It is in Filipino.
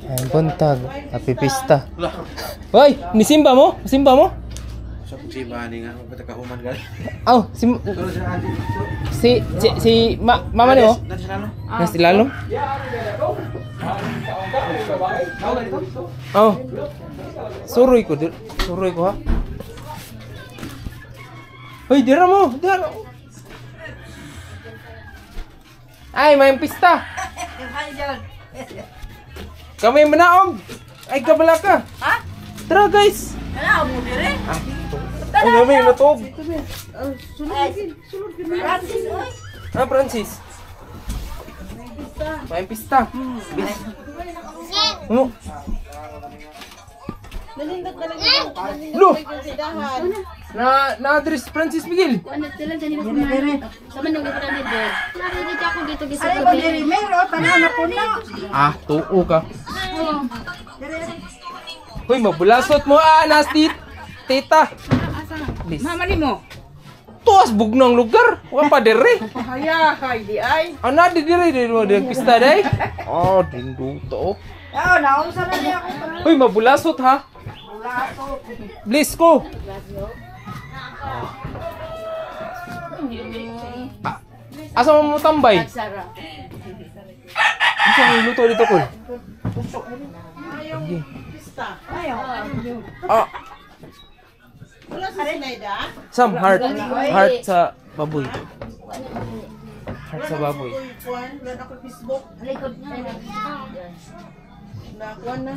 Ay, buntag. Happy pista. Hoy, nisimba mo? Simba mo? Sa pagsimbahan nga, magpatakahuman ka. Aw, mama ni mo? Nasi lalo? Oh. Suruy ko ha. Hoy, dira mo. Ay, may pista. Kami manaog. Ay, kabala ka. Ha? Tara, guys. Ano mo dire? Ay, kami natog. Sulod Francis, oy. Francis. May pista. Bis. Ano? Nalindot na lang ito. Lo! Na-address Francis Miguel. Ano sila sa nila sa manong dito na dito. Nakikita ako dito gisa Ay, ko. mo dire meron tanan na puno. Ah, tuo ka. Hoy, mabulasot mo nasty tita. Please. Mama ni mo. Tuas bugnang lugar. Wa pa dire. Haya, hay di ay. Ana di dire mo di pista day. Oh, dindu to. Oh, naunsa na niya ako. Hoy, mabulasot ha. Please ko. Asa mo tambay? Sara. Asa mo luto dito ko? Ah, Wala sa sinayda. some heart sa baboy. Heart sa baboy. Kuan, wala ako Facebook. Likod na. Na kuan na.